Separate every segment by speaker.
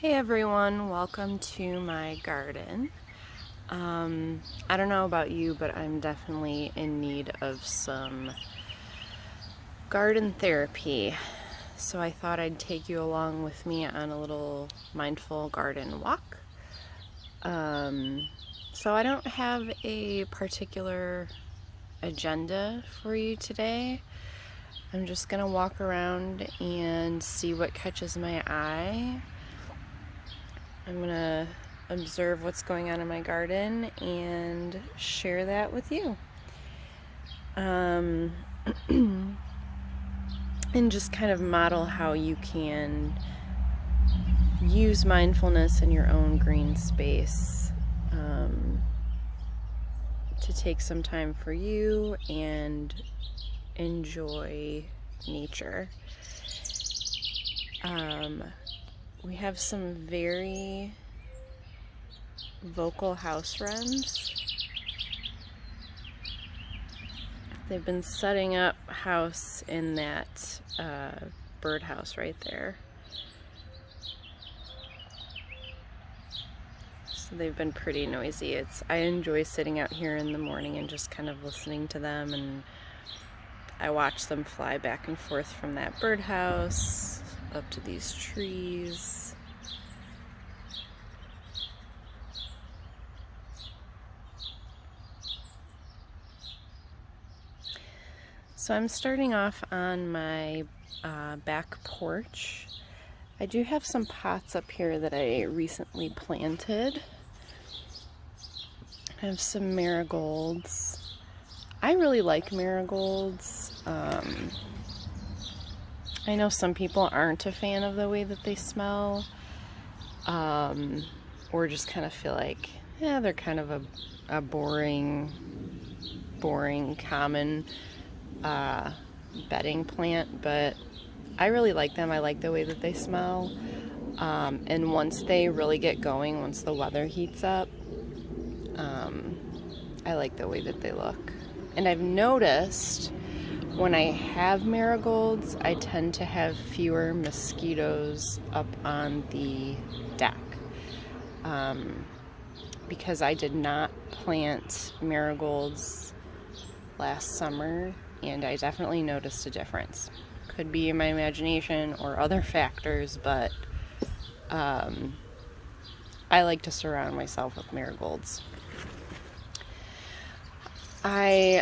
Speaker 1: Hey everyone, welcome to my garden. I don't know about you, but I'm definitely in need of some garden therapy. So I thought I'd take you along with me on a little mindful garden walk. So I don't have a particular agenda for you today. I'm just gonna walk around and see what catches my eye. I'm gonna observe what's going on in my garden and share that with you. And just kind of model how you can use mindfulness in your own green space to take some time for you and enjoy nature. We have some very vocal house wrens. They've been setting up house in that birdhouse right there. So they've been pretty noisy. I enjoy sitting out here in the morning and just kind of listening to them, and I watch them fly back and forth from that birdhouse up to these trees. So I'm starting off on my back porch. I do have some pots up here that I recently planted. I have some marigolds. I really like marigolds. I know some people aren't a fan of the way that they smell, or just kind of feel like, yeah, they're kind of a boring, common bedding plant, but I really like them. I like the way that they smell. And once they really get going, once the weather heats up, I like the way that they look. And I've noticed when I have marigolds, I tend to have fewer mosquitoes up on the deck. Because I did not plant marigolds last summer, and I definitely noticed a difference. Could be in my imagination or other factors, but I like to surround myself with marigolds. I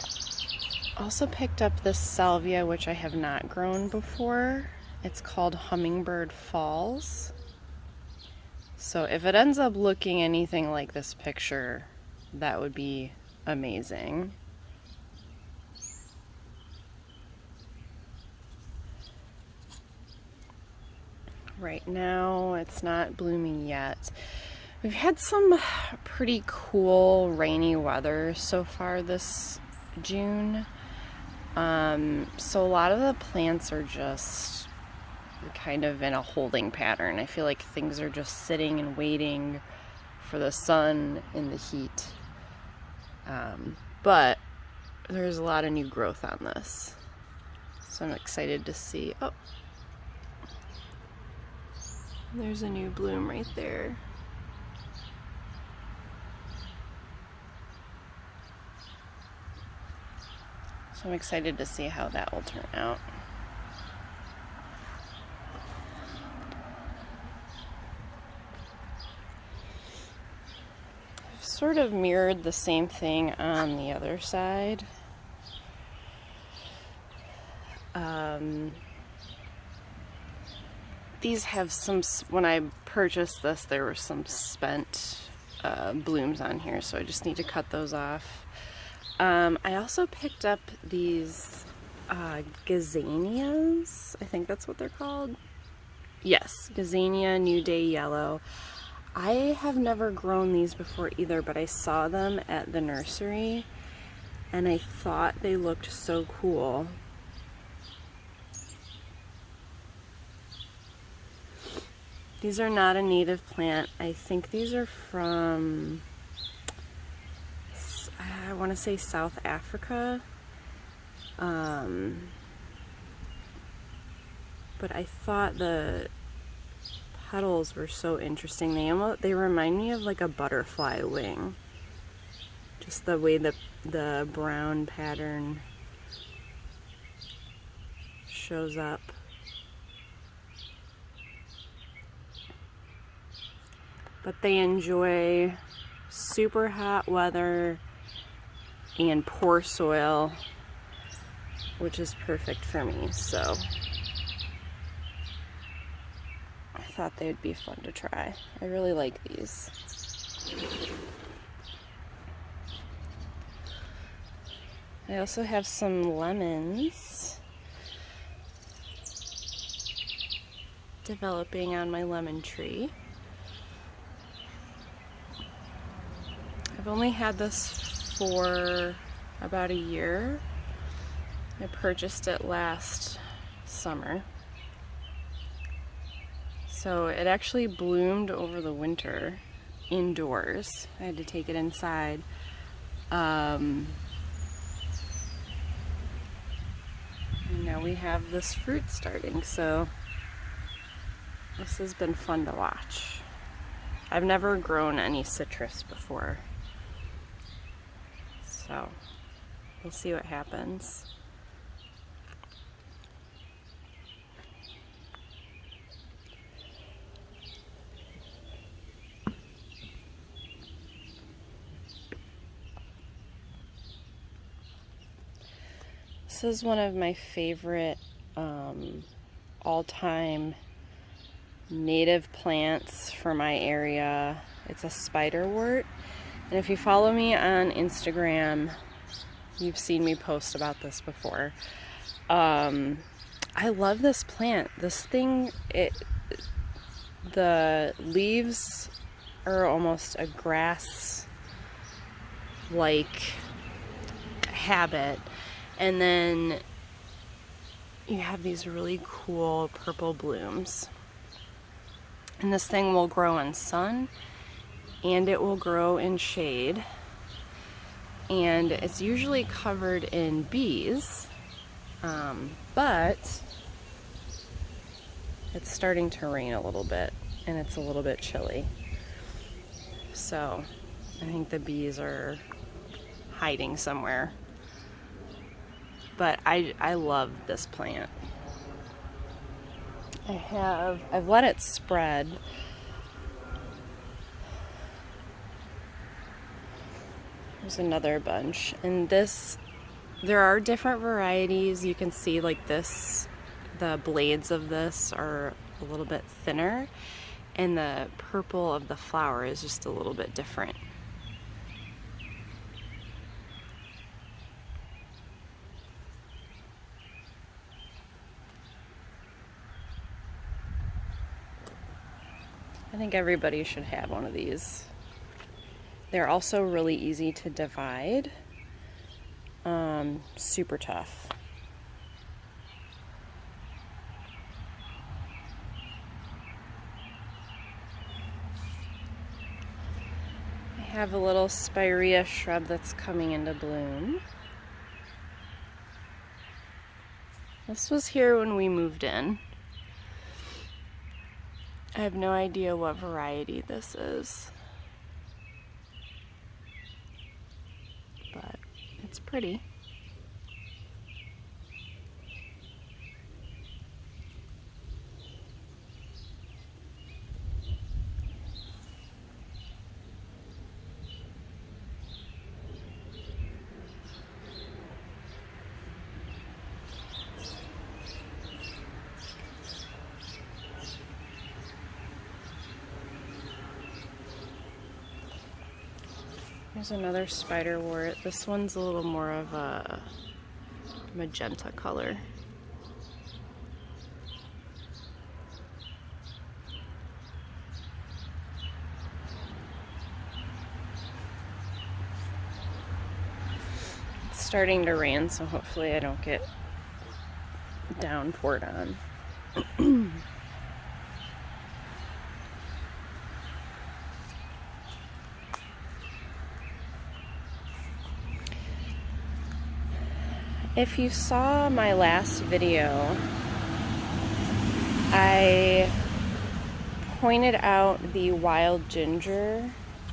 Speaker 1: also picked up this salvia, which I have not grown before. It's called Hummingbird Falls. So if it ends up looking anything like this picture, that would be amazing. Right now, it's not blooming yet. We've had some pretty cool rainy weather so far this June. So a lot of the plants are just kind of in a holding pattern. I feel like things are just sitting and waiting for the sun and the heat. But there's a lot of new growth on this. So I'm excited to see. Oh, there's a new bloom right there. So I'm excited to see how that will turn out. I've sort of mirrored the same thing on the other side. These have some, when I purchased this, there were some spent blooms on here, so I just need to cut those off. I also picked up these gazanias. I think that's what they're called. Yes, gazania New Day Yellow. I have never grown these before either, but I saw them at the nursery and I thought they looked so cool. These are not a native plant. I think these are from, I want to say South Africa. But I thought the petals were so interesting. They remind me of like a butterfly wing. Just the way the brown pattern shows up. But they enjoy super hot weather and poor soil, which is perfect for me, so I thought they'd be fun to try. I really like these. I also have some lemons developing on my lemon tree. I've only had this for about a year. I purchased it last summer. So it actually bloomed over the winter indoors. I had to take it inside. And now we have this fruit starting, so this has been fun to watch. I've never grown any citrus before, so we'll see what happens. This is one of my favorite all-time native plants for my area. It's a spiderwort, and if you follow me on Instagram, you've seen me post about this before. I love this plant. This thing, the leaves are almost a grass-like habit. And then you have these really cool purple blooms. And this thing will grow in sun, and it will grow in shade. And it's usually covered in bees, but it's starting to rain a little bit, and it's a little bit chilly. So I think the bees are hiding somewhere. But I love this plant. I've let it spread. There's another bunch. And there are different varieties. You can see like this, the blades of this are a little bit thinner, and the purple of the flower is just a little bit different. I think everybody should have one of these. They're also really easy to divide. Super tough. I have a little spirea shrub that's coming into bloom. This was here when we moved in. I have no idea what variety this is, but it's pretty. There's another spiderwort. This one's a little more of a magenta color. It's starting to rain, so hopefully I don't get downpoured on. If you saw my last video, I pointed out the wild ginger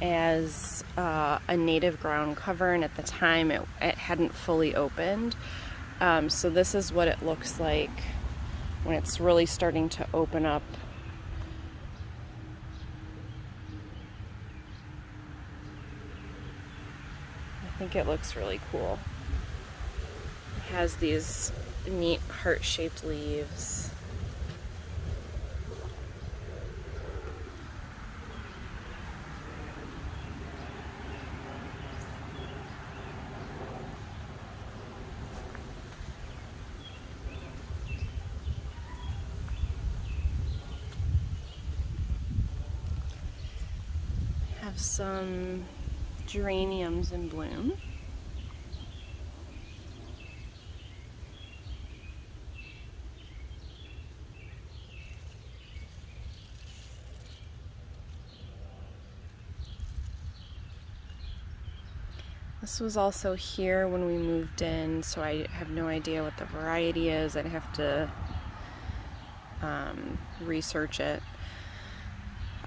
Speaker 1: as a native ground cover, and at the time it hadn't fully opened. So this is what it looks like when it's really starting to open up. I think it looks really cool. It has these neat heart-shaped leaves. Have some geraniums in bloom. This was also here when we moved in, so I have no idea what the variety is. I'd have to research it.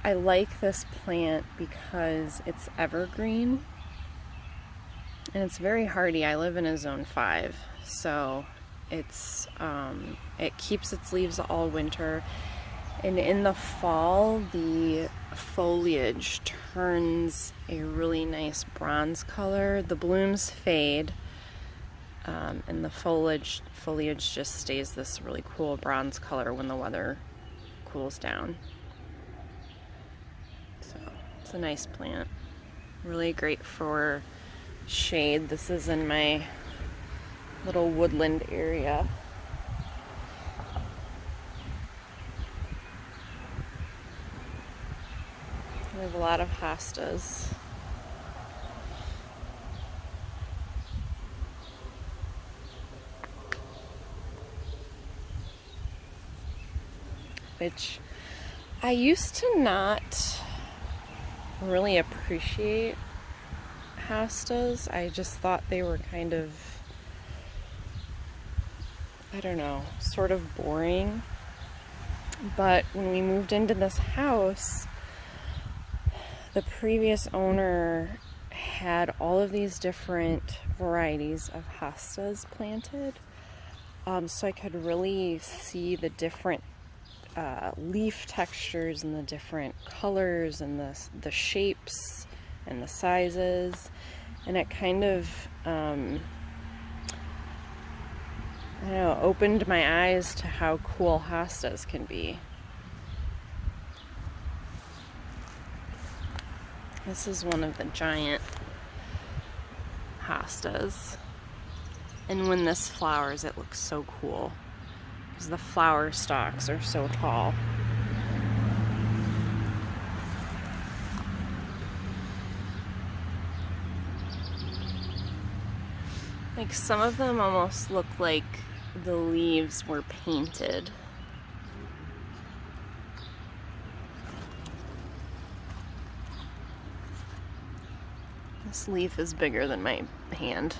Speaker 1: I like this plant because it's evergreen and it's very hardy. I live in a zone 5, so it's it keeps its leaves all winter, and in the fall the foliage turns a really nice bronze color. The blooms fade, and the foliage just stays this really cool bronze color when the weather cools down. So it's a nice plant, really great for shade. This is in my little woodland area. We have a lot of hostas. Which I used to not really appreciate hostas. I just thought they were kind of, I don't know, sort of boring. But when we moved into this house, the previous owner had all of these different varieties of hostas planted, so I could really see the different leaf textures and the different colors and the shapes and the sizes, and it kind of I don't know, opened my eyes to how cool hostas can be. This is one of the giant hostas, and when this flowers it looks so cool because the flower stalks are so tall. Like some of them almost look like the leaves were painted. This leaf is bigger than my hand.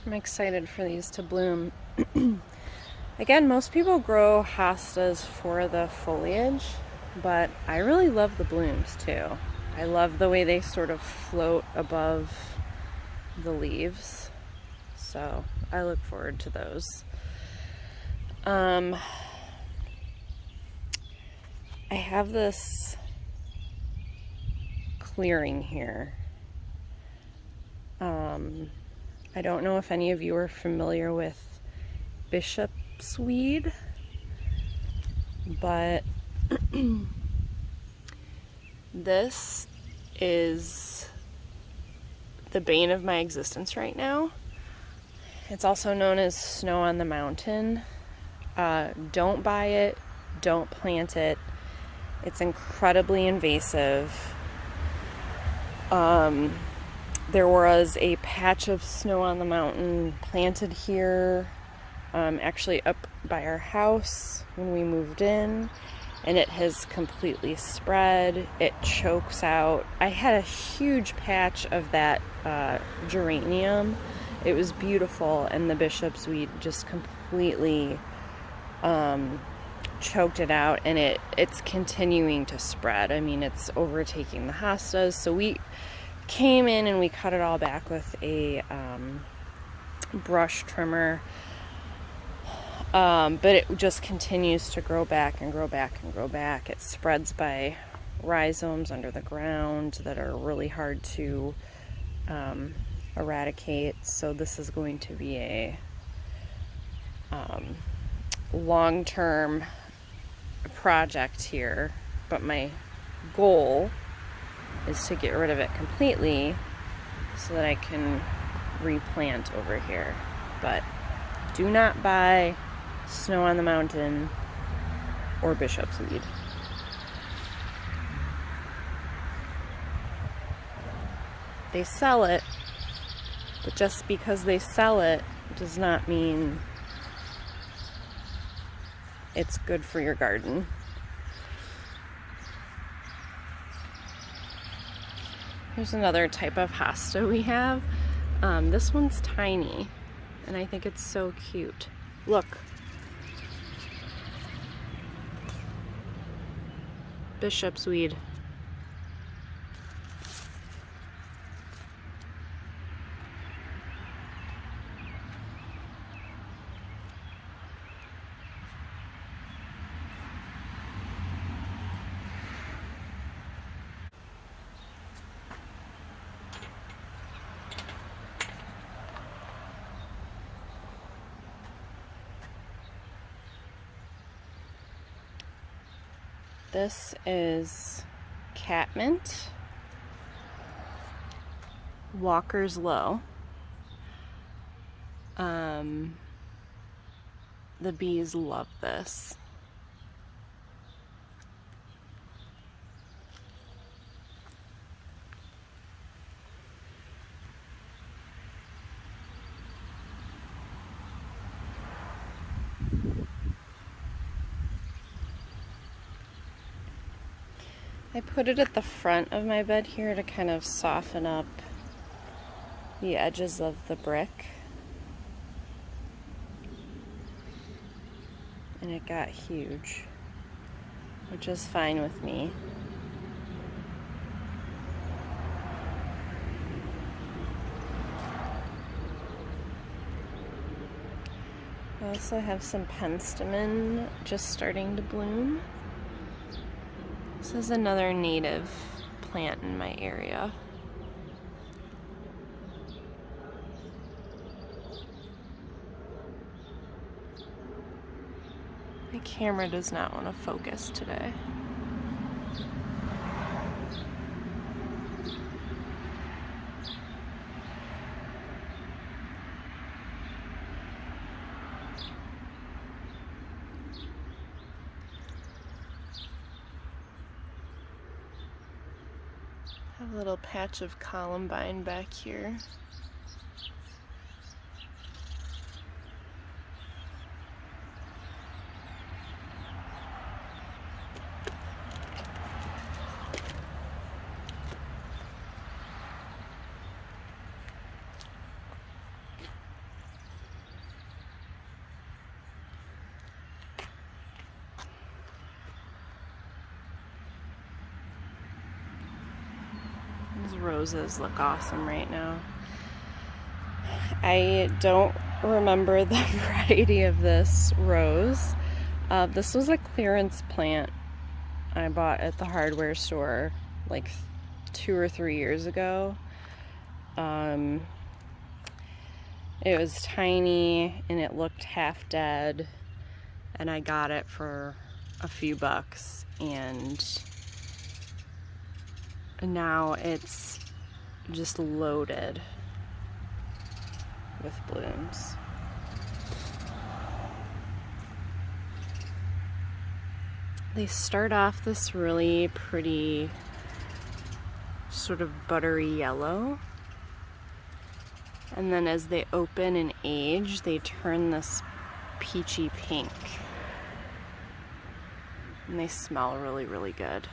Speaker 1: I'm excited for these to bloom. Again, most people grow hostas for the foliage, but I really love the blooms too. I love the way they sort of float above the leaves, so I look forward to those. I have this clearing here. I don't know if any of you are familiar with bishop's weed, but this is the bane of my existence right now. It's also known as snow on the mountain. Don't buy it, don't plant it. It's incredibly invasive. There was a patch of snow on the mountain planted here, actually up by our house when we moved in, and it has completely spread. It chokes out. I had a huge patch of that geranium. It was beautiful, and the bishop's weed just completely choked it out, and it's continuing to spread. I mean, it's overtaking the hostas. So we came in and we cut it all back with a brush trimmer, but it just continues to grow back and grow back and grow back. It spreads by rhizomes under the ground that are really hard to eradicate. So this is going to be a long-term project here, but my goal is to get rid of it completely so that I can replant over here. But do not buy snow on the mountain or bishop's weed. They sell it, but just because they sell it does not mean it's good for your garden. Here's another type of hosta we have. This one's tiny, and I think it's so cute. Look. Bishop's weed. This is Catmint, Walker's Low. The bees love this. I put it at the front of my bed here to kind of soften up the edges of the brick. And it got huge, which is fine with me. I also have some penstemon just starting to bloom. This is another native plant in my area. My camera does not want to focus today. Have a little patch of columbine back here. These roses look awesome right now. I don't remember the variety of this rose. This was a clearance plant I bought at the hardware store like 2 or 3 years ago. It was tiny and it looked half dead, and I got it for a few bucks, and now it's just loaded with blooms. They start off this really pretty sort of buttery yellow. And then as they open and age, they turn this peachy pink. And they smell really, really good.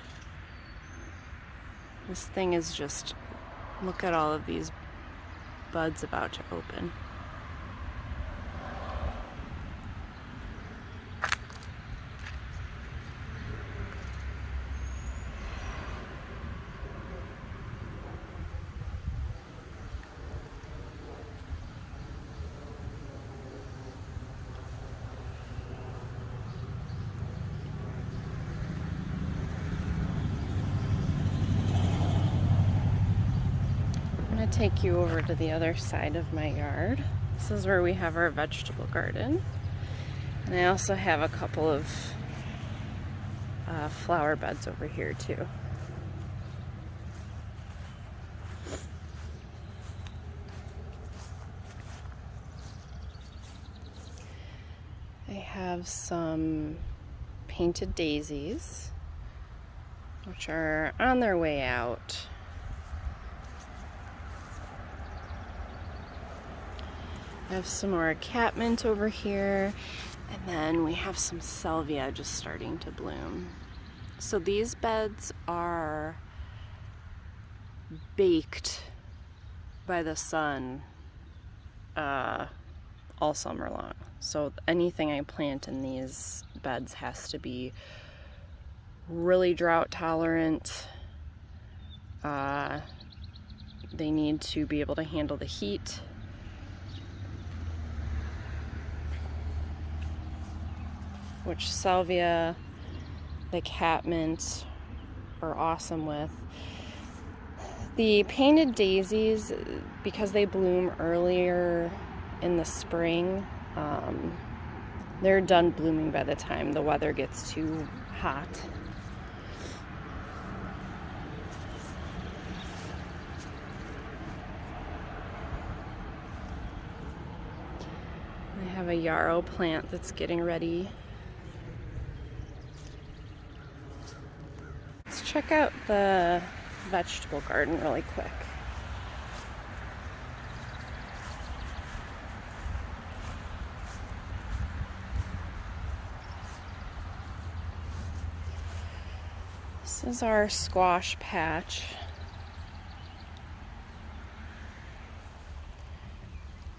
Speaker 1: This thing is just, look at all of these buds about to open. Take you over to the other side of my yard. This is where we have our vegetable garden. And I also have a couple of flower beds over here too. I have some painted daisies, which are on their way out. I have some more catmint over here, and then we have some salvia just starting to bloom. So these beds are baked by the sun all summer long. So anything I plant in these beds has to be really drought tolerant. They need to be able to handle the heat. Which salvia, the catmint are awesome with. The painted daisies, because they bloom earlier in the spring, they're done blooming by the time the weather gets too hot. I have a yarrow plant that's getting ready. Check out the vegetable garden really quick. This is our squash patch.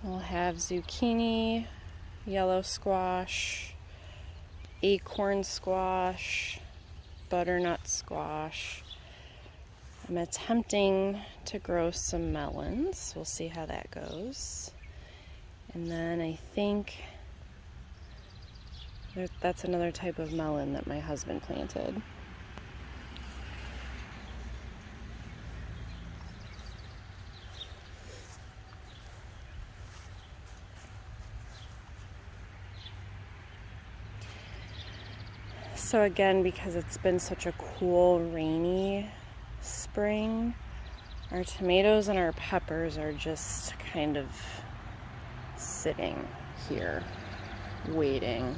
Speaker 1: We'll have zucchini, yellow squash, acorn squash, butternut squash. I'm attempting to grow some melons. We'll see how that goes. And then I think that's another type of melon that my husband planted. So again, because it's been such a cool, rainy spring, our tomatoes and our peppers are just kind of sitting here, waiting.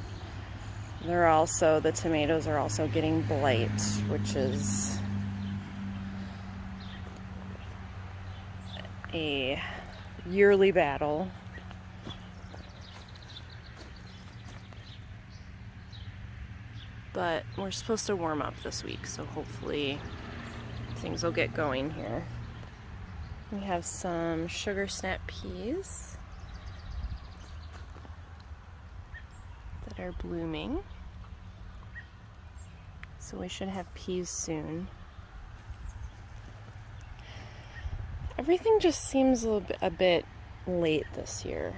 Speaker 1: The tomatoes are also getting blight, which is a yearly battle. But we're supposed to warm up this week, so hopefully things will get going here. We have some sugar snap peas that are blooming. So we should have peas soon. Everything just seems a bit late this year,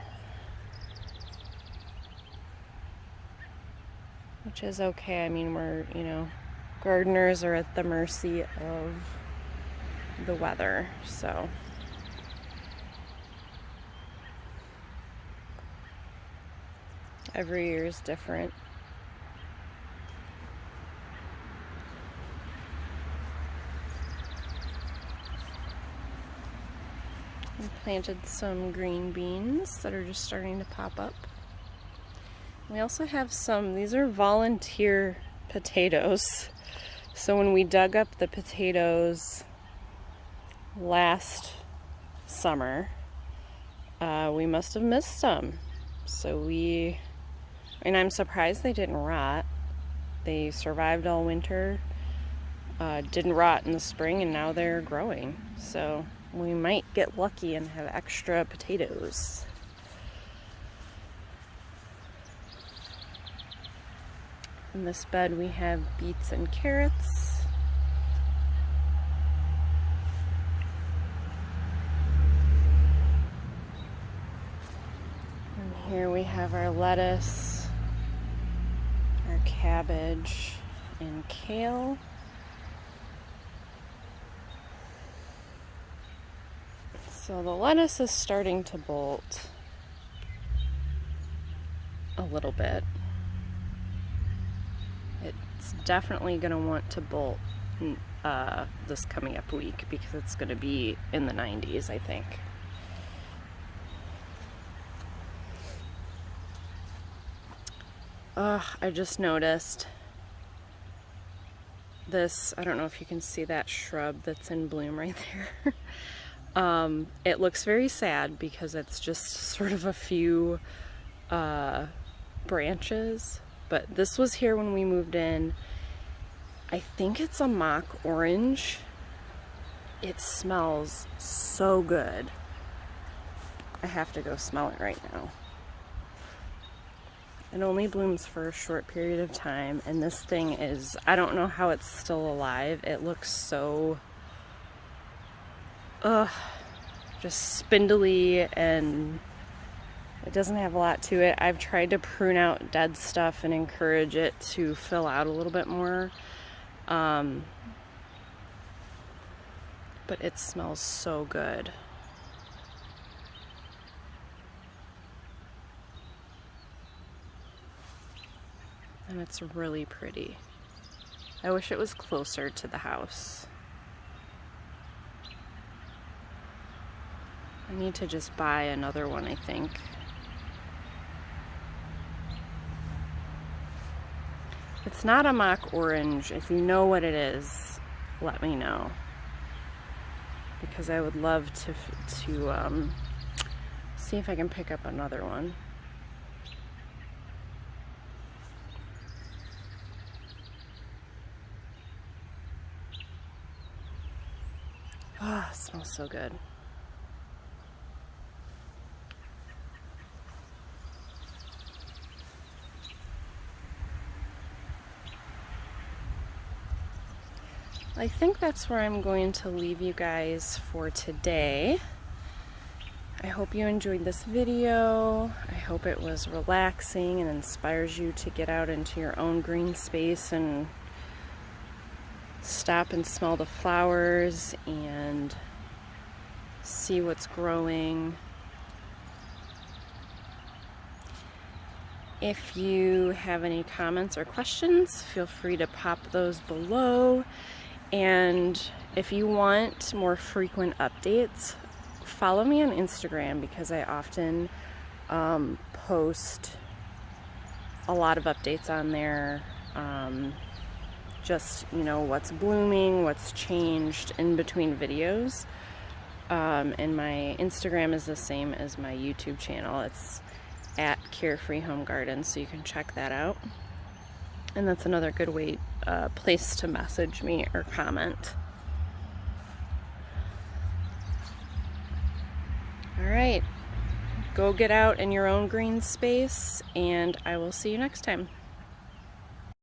Speaker 1: which is okay. I mean, gardeners are at the mercy of the weather, so. Every year is different. We planted some green beans that are just starting to pop up. We also have these are volunteer potatoes. So when we dug up the potatoes last summer, we must have missed some. So and I'm surprised they didn't rot. They survived all winter, didn't rot in the spring, and now they're growing. So we might get lucky and have extra potatoes. In this bed we have beets and carrots. And here we have our lettuce, our cabbage, and kale. So the lettuce is starting to bolt a little bit. It's definitely going to want to bolt this coming up week because it's going to be in the 90s, I think. I just noticed this. I don't know if you can see that shrub that's in bloom right there. It looks very sad because it's just sort of a few branches. But this was here when we moved in. I think it's a mock orange. It smells so good. I have to go smell it right now. It only blooms for a short period of time, and this thing is, I don't know how it's still alive. It looks so, just spindly, and it doesn't have a lot to it. I've tried to prune out dead stuff and encourage it to fill out a little bit more. But it smells so good. And it's really pretty. I wish it was closer to the house. I need to just buy another one, I think. It's not a mock orange. If you know what it is, let me know. Because I would love to see if I can pick up another one. Oh, it smells so good. I think that's where I'm going to leave you guys for today. I hope you enjoyed this video. I hope it was relaxing and inspires you to get out into your own green space and stop and smell the flowers and see what's growing. If you have any comments or questions, feel free to pop those below. And if you want more frequent updates, follow me on Instagram because I often post a lot of updates on there. Just, you know, what's blooming, what's changed in between videos. And my Instagram is the same as my YouTube channel. It's at Carefree Home Garden, so you can check that out. And that's another good place to message me or comment. All right, go get out in your own green space, and I will see you next time.